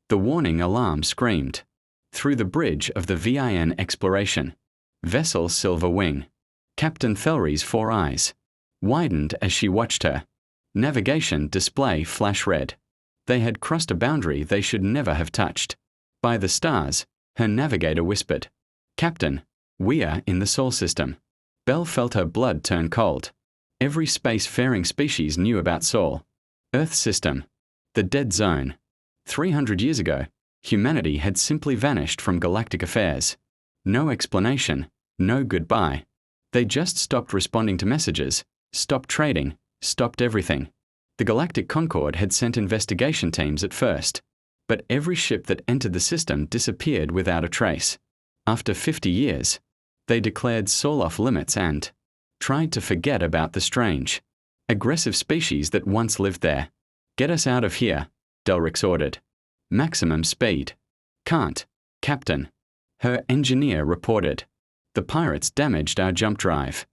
The warning alarm screamed. Through the bridge of the VIN exploration. Vessel Silver Wing. Captain Thelry's 4 eyes widened as she watched her. Navigation display flash red. They had crossed a boundary they should never have touched. By the stars, her navigator whispered, "Captain, we are in the Sol system." Belle felt her blood turn cold. Every space-faring species knew about Sol. Earth system. The dead zone. 300 years ago, humanity had simply vanished from galactic affairs. No explanation, no goodbye. They just stopped responding to messages, stopped trading, stopped everything. The Galactic Concord had sent investigation teams at first, but every ship that entered the system disappeared without a trace. After 50 years, they declared Sol off limits and tried to forget about the strange, aggressive species that once lived there. "Get us out of here," Delrix ordered. "Maximum speed." "Can't, Captain," her engineer reported. "The pirates damaged our jump drive.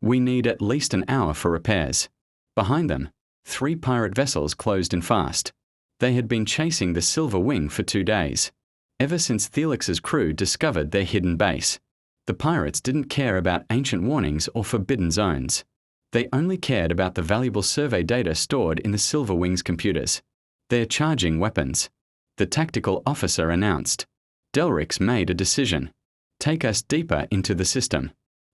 We need at least an hour for repairs." Behind them, 3 pirate vessels closed in fast. They had been chasing the Silver Wing for 2 days, ever since Felix's crew discovered their hidden base. The pirates didn't care about ancient warnings or forbidden zones. They only cared about the valuable survey data stored in the Silver Wing's computers. "They're charging weapons," the tactical officer announced. Delrix made a decision. "Take us deeper into the system.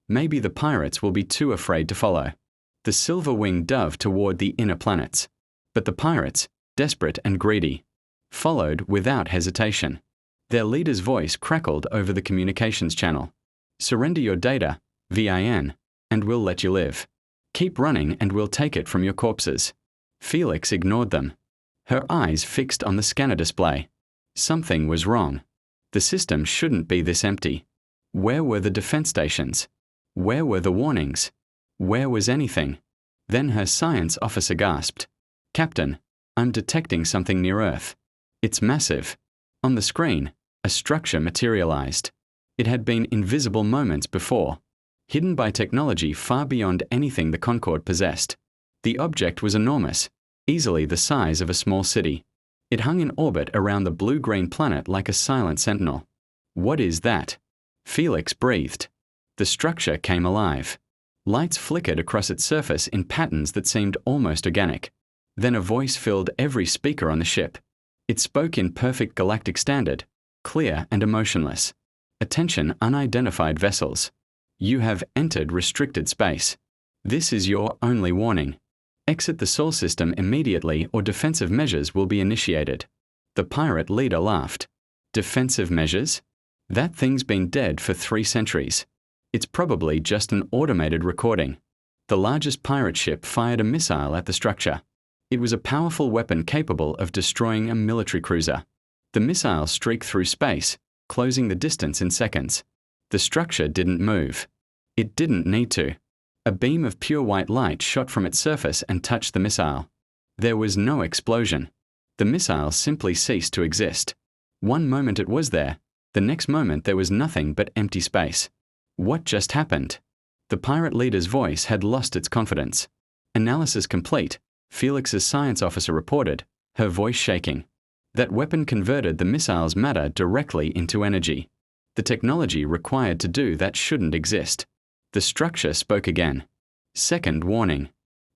Maybe the pirates will be too afraid to follow." The Silver Wing dove toward the inner planets. But the pirates, desperate and greedy, followed without hesitation. Their leader's voice crackled over the communications channel. "Surrender your data, VIN, and we'll let you live. Keep running and we'll take it from your corpses." Felix ignored them, her eyes fixed on the scanner display. Something was wrong. The system shouldn't be this empty. Where were the defense stations? Where were the warnings? Where was anything? Then her science officer gasped, "Captain, I'm detecting something near Earth. It's massive." On the screen, a structure materialized. It had been invisible moments before, hidden by technology far beyond anything the Concord possessed. The object was enormous, easily the size of a small city. It hung in orbit around the blue-green planet like a silent sentinel. "What is that?" Felix breathed. The structure came alive. Lights flickered across its surface in patterns that seemed almost organic. Then a voice filled every speaker on the ship. It spoke in perfect galactic standard, clear and emotionless. "Attention, unidentified vessels. You have entered restricted space. This is your only warning. Exit the Sol system immediately or defensive measures will be initiated." The pirate leader laughed. "Defensive measures? That thing's been dead for 3 centuries. It's probably just an automated recording." The largest pirate ship fired a missile at the structure. It was a powerful weapon capable of destroying a military cruiser. The missile streaked through space, closing the distance in seconds. The structure didn't move. It didn't need to. A beam of pure white light shot from its surface and touched the missile. There was no explosion. The missile simply ceased to exist. One moment it was there, the next moment there was nothing but empty space. What just happened? The pirate leader's voice had lost its confidence. "Analysis complete," Felix's science officer reported, her voice shaking. "That weapon converted the missile's matter directly into energy. The technology required to do that shouldn't exist." The structure spoke again. "Second warning.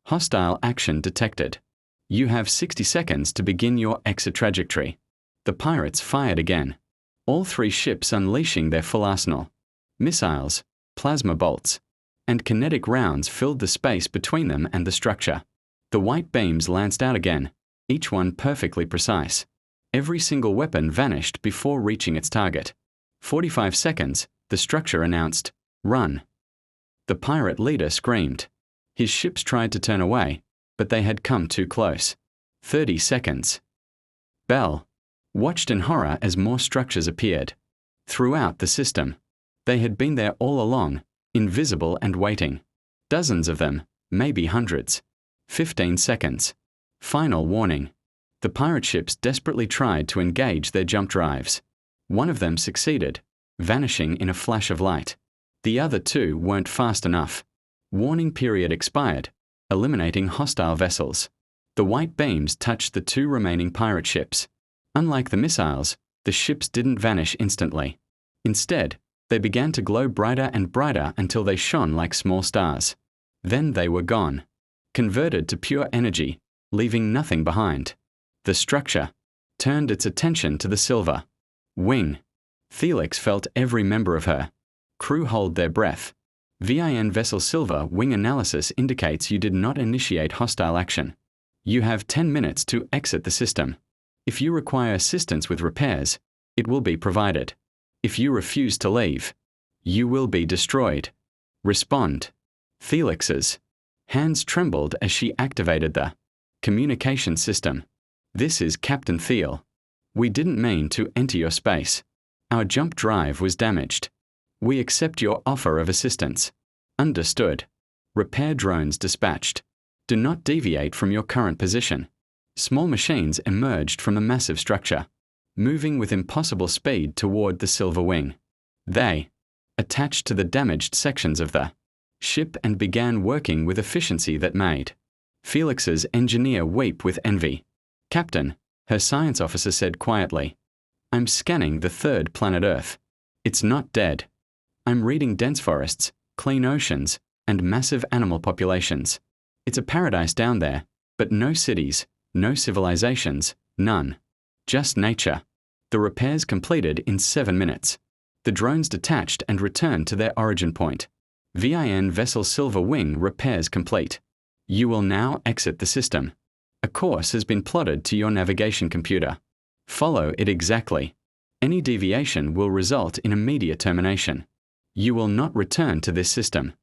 Hostile action detected. You have 60 seconds to begin your exit trajectory." The pirates fired again. All 3 ships unleashing their full arsenal. Missiles, plasma bolts, and kinetic rounds filled the space between them and the structure. The white beams lanced out again, each one perfectly precise. Every single weapon vanished before reaching its target. 45 seconds, the structure announced, "Run." The pirate leader screamed. His ships tried to turn away, but they had come too close. 30 seconds. Belle watched in horror as more structures appeared. Throughout the system. They had been there all along, invisible and waiting. Dozens of them, maybe hundreds. 15 seconds. Final warning. The pirate ships desperately tried to engage their jump drives. One of them succeeded, vanishing in a flash of light. The other 2 weren't fast enough. Warning period expired, eliminating hostile vessels. The white beams touched the 2 remaining pirate ships. Unlike the missiles, the ships didn't vanish instantly. Instead, they began to glow brighter and brighter until they shone like small stars. Then they were gone, converted to pure energy, leaving nothing behind. The structure turned its attention to the silver wing. Felix felt every member of her crew hold their breath. VIN Vessel Silver Wing analysis indicates you did not initiate hostile action. You have 10 minutes to exit the system. If you require assistance with repairs, it will be provided. If you refuse to leave, you will be destroyed. Respond. Felix's hands trembled as she activated the communication system. This is Captain Thiel. We didn't mean to enter your space. Our jump drive was damaged. We accept your offer of assistance. Understood. Repair drones dispatched. Do not deviate from your current position. Small machines emerged from the massive structure, moving with impossible speed toward the silver wing. They attached to the damaged sections of the ship and began working with efficiency that made Felix's engineer weep with envy. Captain, her science officer said quietly, I'm scanning the third planet Earth. It's not dead. I'm reading dense forests, clean oceans, and massive animal populations. It's a paradise down there, but no cities, no civilizations, none. Just nature. The repairs completed in 7 minutes. The drones detached and returned to their origin point. VIN Vessel Silver Wing repairs complete. You will now exit the system. A course has been plotted to your navigation computer. Follow it exactly. Any deviation will result in immediate termination. You will not return to this system.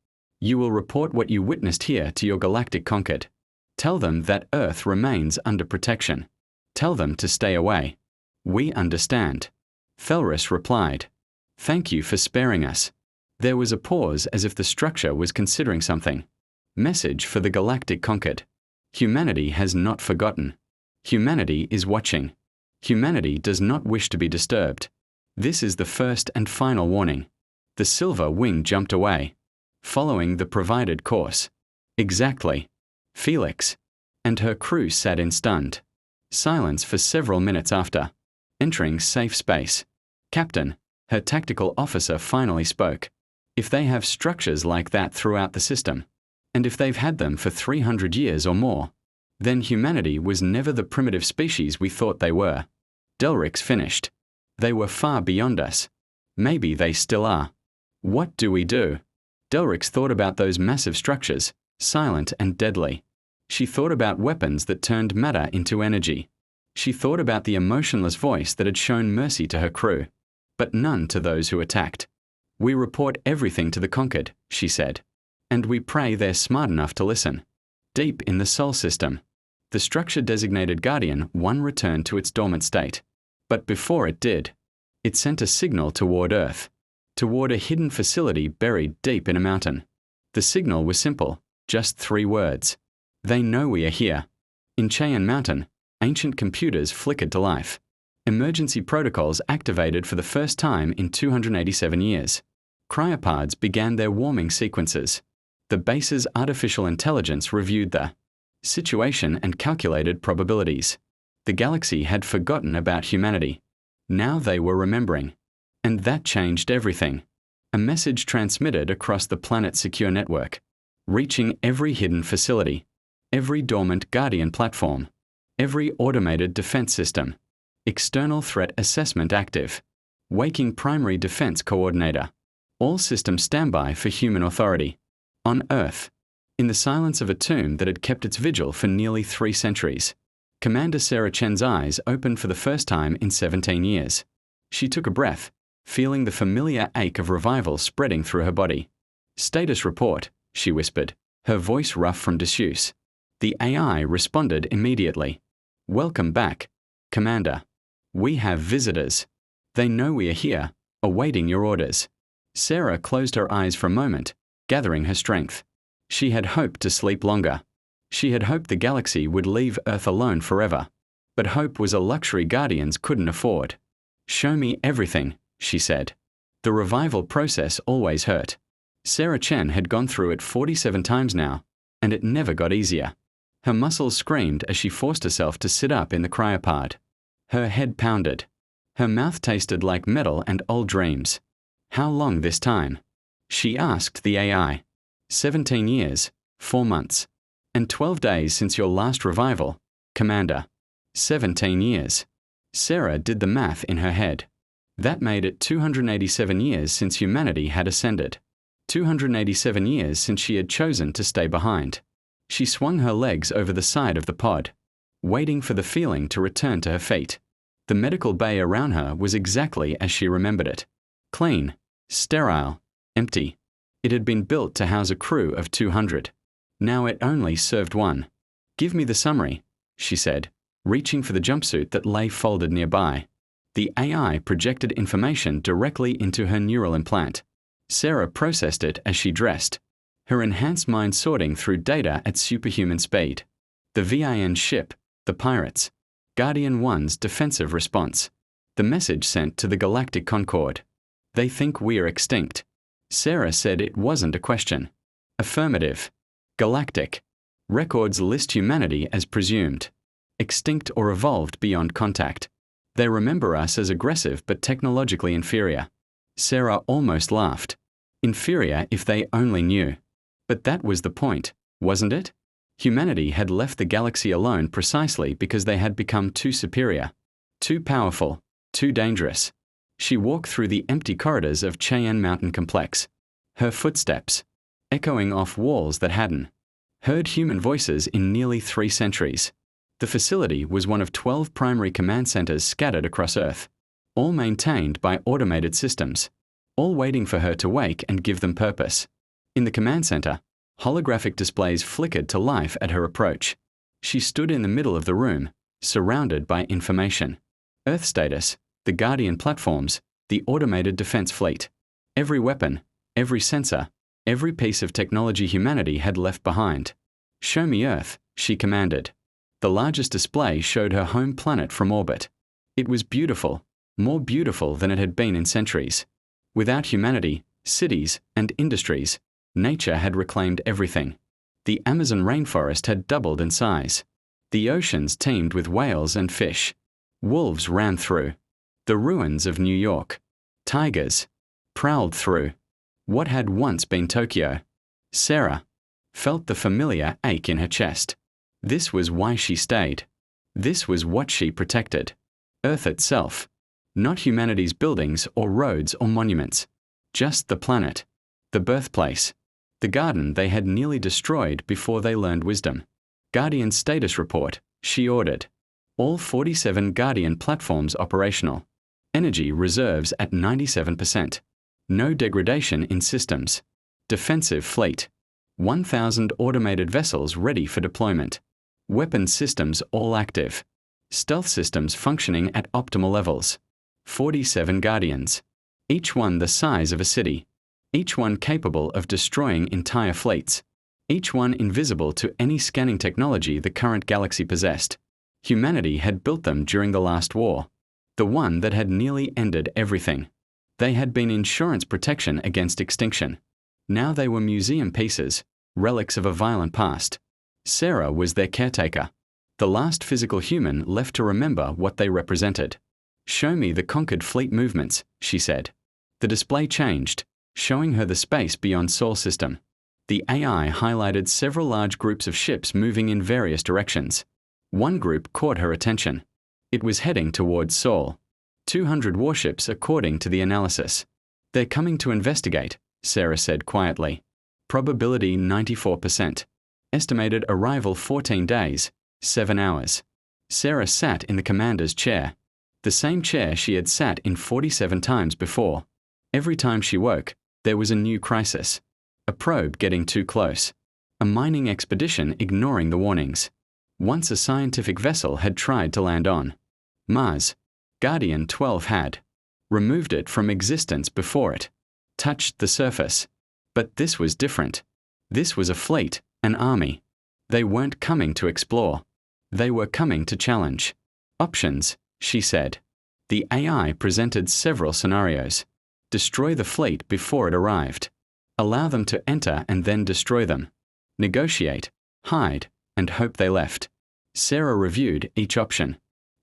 You will report what you witnessed here to your Galactic Concord. Tell them that Earth remains under protection. Tell them to stay away. We understand. Felris replied. Thank you for sparing us. There was a pause as if the structure was considering something. Message for the Galactic Concord. Humanity has not forgotten. Humanity is watching. Humanity does not wish to be disturbed. This is the first and final warning. The silver wing jumped away, following the provided course. Exactly. Felix and her crew sat in stunned silence for several minutes after entering safe space. Captain, her tactical officer finally spoke. If they have structures like that throughout the system, and if they've had them for 300 years or more, then humanity was never the primitive species we thought they were. Delrix finished. They were far beyond us. Maybe they still are. What do we do? Delrix thought about those massive structures, silent and deadly. She thought about weapons that turned matter into energy. She thought about the emotionless voice that had shown mercy to her crew, but none to those who attacked. We report everything to the Concord, she said, and we pray they're smart enough to listen. Deep in the Sol system, the structure designated Guardian 1 returned to its dormant state. But before it did, it sent a signal toward Earth, toward a hidden facility buried deep in a mountain. The signal was simple, just 3 words. They know we are here. In Cheyenne Mountain, ancient computers flickered to life. Emergency protocols activated for the first time in 287 years. Cryopods began their warming sequences. The base's artificial intelligence reviewed the situation and calculated probabilities. The galaxy had forgotten about humanity. Now they were remembering. And that changed everything. A message transmitted across the planet's secure network, reaching every hidden facility, every dormant Guardian platform, every automated defense system. External threat assessment active. Waking primary defense coordinator. All systems standby for human authority. On Earth, in the silence of a tomb that had kept its vigil for nearly 3 centuries, Commander Sarah Chen's eyes opened for the first time in 17 years. She took a breath, feeling the familiar ache of revival spreading through her body. Status report, she whispered, her voice rough from disuse. The AI responded immediately. Welcome back, Commander. We have visitors. They know we are here, awaiting your orders. Sarah closed her eyes for a moment, gathering her strength. She had hoped to sleep longer. She had hoped the galaxy would leave Earth alone forever. But hope was a luxury Guardians couldn't afford. Show me everything, she said. The revival process always hurt. Sarah Chen had gone through it 47 times now, and it never got easier. Her muscles screamed as she forced herself to sit up in the cryopod. Her head pounded. Her mouth tasted like metal and old dreams. How long this time? She asked the AI. 17 years, 4 months. And 12 days since your last revival, Commander. 17 years. Sarah did the math in her head. That made it 287 years since humanity had ascended. 287 years since she had chosen to stay behind. She swung her legs over the side of the pod, waiting for the feeling to return to her feet. The medical bay around her was exactly as she remembered it. Clean, sterile, empty. It had been built to house a crew of 200. Now it only served one. Give me the summary, she said, reaching for the jumpsuit that lay folded nearby. The AI projected information directly into her neural implant. Sarah processed it as she dressed, her enhanced mind sorting through data at superhuman speed. The VIN ship, the pirates, Guardian 1's defensive response. The message sent to the Galactic Concord. They think we're extinct. Sarah said it wasn't a question. Affirmative. Galactic. Records list humanity as presumed. Extinct or evolved beyond contact. They remember us as aggressive but technologically inferior. Sarah almost laughed. Inferior if they only knew. But that was the point, wasn't it? Humanity had left the galaxy alone precisely because they had become too superior, too powerful, too dangerous. She walked through the empty corridors of Cheyenne Mountain Complex, her footsteps echoing off walls that hadn't heard human voices in nearly 3 centuries. The facility was one of 12 primary command centers scattered across Earth, all maintained by automated systems, all waiting for her to wake and give them purpose. In the command center, holographic displays flickered to life at her approach. She stood in the middle of the room, surrounded by information. Earth status, the Guardian platforms, the automated defense fleet. Every weapon, every sensor, every piece of technology humanity had left behind. Show me Earth, she commanded. The largest display showed her home planet from orbit. It was beautiful, more beautiful than it had been in centuries. Without humanity, cities, and industries, nature had reclaimed everything. The Amazon rainforest had doubled in size. The oceans teemed with whales and fish. Wolves ran through. The ruins of New York. Tigers prowled through what had once been Tokyo. Sarah felt the familiar ache in her chest. This was why she stayed. This was what she protected. Earth itself. Not humanity's buildings or roads or monuments. Just the planet. The birthplace. The garden they had nearly destroyed before they learned wisdom. Guardian status report, she ordered. All 47 Guardian platforms operational. Energy reserves at 97%. No degradation in systems. Defensive fleet. 1,000 automated vessels ready for deployment. Weapons systems all active. Stealth systems functioning at optimal levels. 47 Guardians. Each one the size of a city. Each one capable of destroying entire fleets. Each one invisible to any scanning technology the current galaxy possessed. Humanity had built them during the last war. The one that had nearly ended everything. They had been insurance protection against extinction. Now they were museum pieces, relics of a violent past. Sarah was their caretaker. The last physical human left to remember what they represented. Show me the conquered fleet movements, she said. The display changed, showing her the space beyond Sol system. The AI highlighted several large groups of ships moving in various directions. One group caught her attention. It was heading towards Sol. 200 warships according to the analysis. They're coming to investigate, Sarah said quietly. Probability 94%. Estimated arrival 14 days, 7 hours. Sarah sat in the commander's chair. The same chair she had sat in 47 times before. Every time she woke, there was a new crisis. A probe getting too close. A mining expedition ignoring the warnings. Once a scientific vessel had tried to land on Mars. Guardian 12 had removed it from existence before it touched the surface. But this was different. This was a fleet, an army. They weren't coming to explore. They were coming to challenge. Options, she said. The AI presented several scenarios. Destroy the fleet before it arrived. Allow them to enter and then destroy them. Negotiate, hide, and hope they left. Sarah reviewed each option.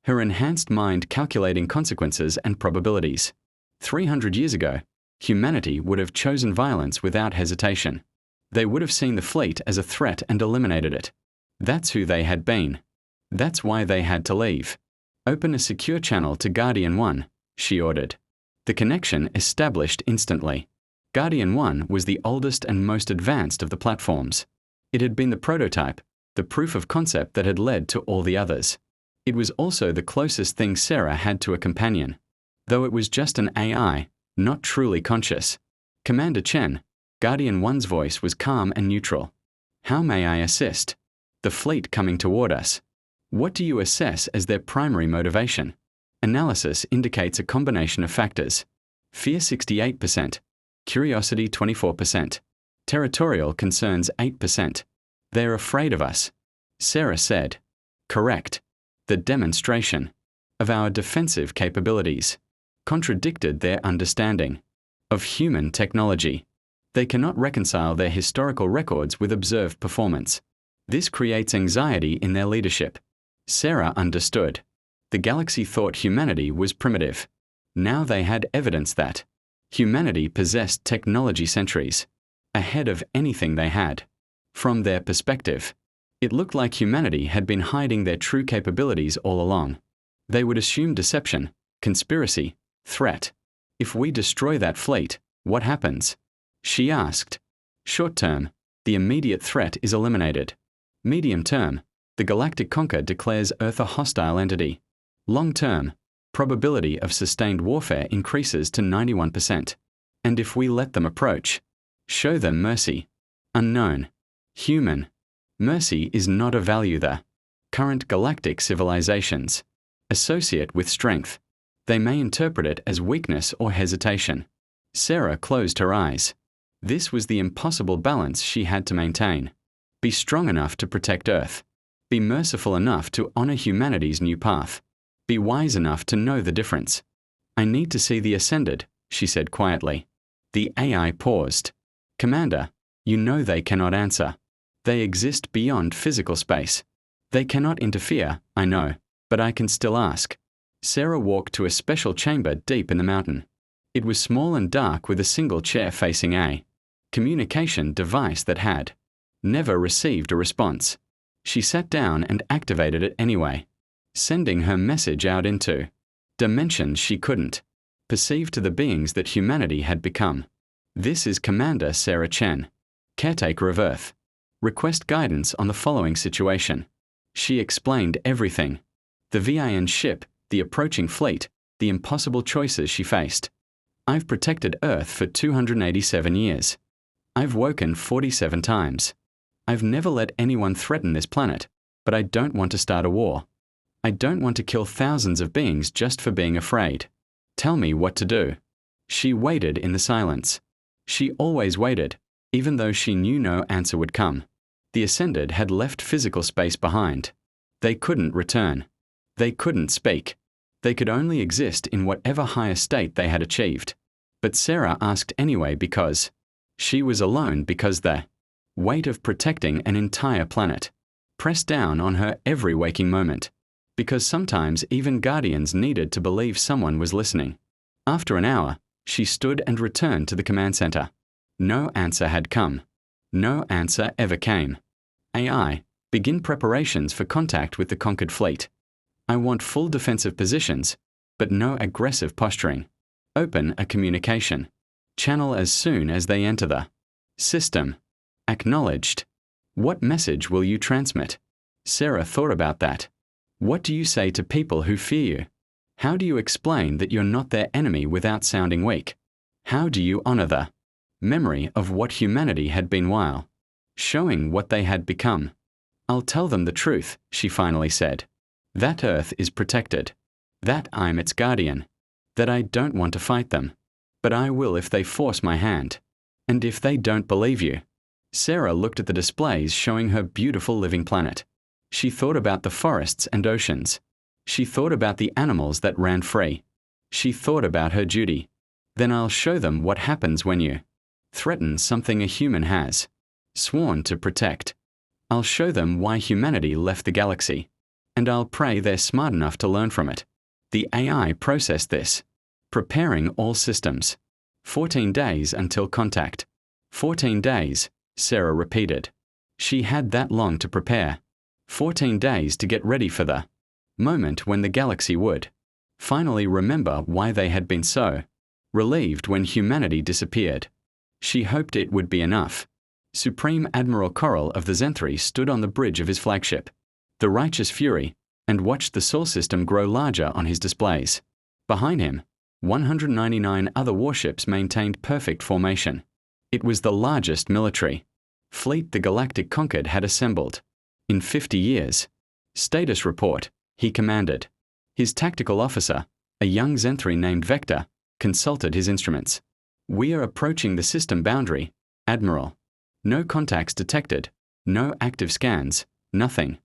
her enhanced mind calculating consequences and probabilities. 300 years ago, humanity would have chosen violence without hesitation. They would have seen the fleet as a threat and eliminated it. That's who they had been. That's why they had to leave. Open a secure channel to Guardian 1, she ordered. The connection established instantly. Guardian 1 was the oldest and most advanced of the platforms. It had been the prototype, the proof of concept that had led to all the others. It was also the closest thing Sarah had to a companion, though it was just an AI, not truly conscious. Commander Chen, Guardian 1's voice was calm and neutral. How may I assist? The fleet coming toward us. What do you assess as their primary motivation? Analysis indicates a combination of factors. Fear 68%, curiosity 24%, territorial concerns 8%. They're afraid of us. Sarah said. Correct. The demonstration of our defensive capabilities contradicted their understanding of human technology. They cannot reconcile their historical records with observed performance. This creates anxiety in their leadership. Sarah understood. The galaxy thought humanity was primitive. Now they had evidence that humanity possessed technology centuries ahead of anything they had. From their perspective, it looked like humanity had been hiding their true capabilities all along. They would assume deception, conspiracy, threat. If we destroy that fleet, what happens? She asked. Short term, the immediate threat is eliminated. Medium term, the Galactic Concord declares Earth a hostile entity. Long term, probability of sustained warfare increases to 91%. And if we let them approach, show them mercy. Unknown. Human. Mercy is not a value there. Current galactic civilizations associate with strength. They may interpret it as weakness or hesitation. Sarah closed her eyes. This was the impossible balance she had to maintain. Be strong enough to protect Earth. Be merciful enough to honor humanity's new path. Be wise enough to know the difference. I need to see the Ascended, she said quietly. The AI paused. Commander, you know they cannot answer. They exist beyond physical space. They cannot interfere, I know, but I can still ask. Sarah walked to a special chamber deep in the mountain. It was small and dark with a single chair facing a communication device that had never received a response. She sat down and activated it anyway, sending her message out into dimensions she couldn't perceive to the beings that humanity had become. This is Commander Sarah Chen, caretaker of Earth. Request guidance on the following situation. She explained everything. The VIN ship, the approaching fleet, the impossible choices she faced. I've protected Earth for 287 years. I've woken 47 times. I've never let anyone threaten this planet, but I don't want to start a war. I don't want to kill thousands of beings just for being afraid. Tell me what to do. She waited in the silence. She always waited, even though she knew no answer would come. The Ascended had left physical space behind. They couldn't return. They couldn't speak. They could only exist in whatever higher state they had achieved. But Sarah asked anyway because she was alone, because the weight of protecting an entire planet pressed down on her every waking moment. Because sometimes even guardians needed to believe someone was listening. After an hour, she stood and returned to the command center. No answer had come. No answer ever came. AI, begin preparations for contact with the Concord fleet. I want full defensive positions, but no aggressive posturing. Open a communication channel as soon as they enter the system. Acknowledged. What message will you transmit? Sarah thought about that. What do you say to people who fear you? How do you explain that you're not their enemy without sounding weak? How do you honor the memory of what humanity had been while showing what they had become? I'll tell them the truth, she finally said. That Earth is protected. That I'm its guardian. That I don't want to fight them. But I will if they force my hand. And if they don't believe you. Sarah looked at the displays showing her beautiful living planet. She thought about the forests and oceans. She thought about the animals that ran free. She thought about her duty. Then I'll show them what happens when you threaten something a human has sworn to protect. I'll show them why humanity left the galaxy. and I'll pray they're smart enough to learn from it. The AI processed this. Preparing all systems. 14 days until contact. 14 days, Sarah repeated. She had that long to prepare. 14 days to get ready for the moment when the galaxy would finally remember why they had been so relieved when humanity disappeared. She hoped it would be enough. Supreme Admiral Coral of the Zenthri stood on the bridge of his flagship, the Righteous Fury, and watched the Sol system grow larger on his displays. Behind him, 199 other warships maintained perfect formation. It was the largest military fleet the Galactic Concord had assembled in 50 years. Status report, he commanded. His tactical officer, a young Zenthri named Vector, consulted his instruments. We are approaching the system boundary, Admiral. No contacts detected, no active scans, nothing.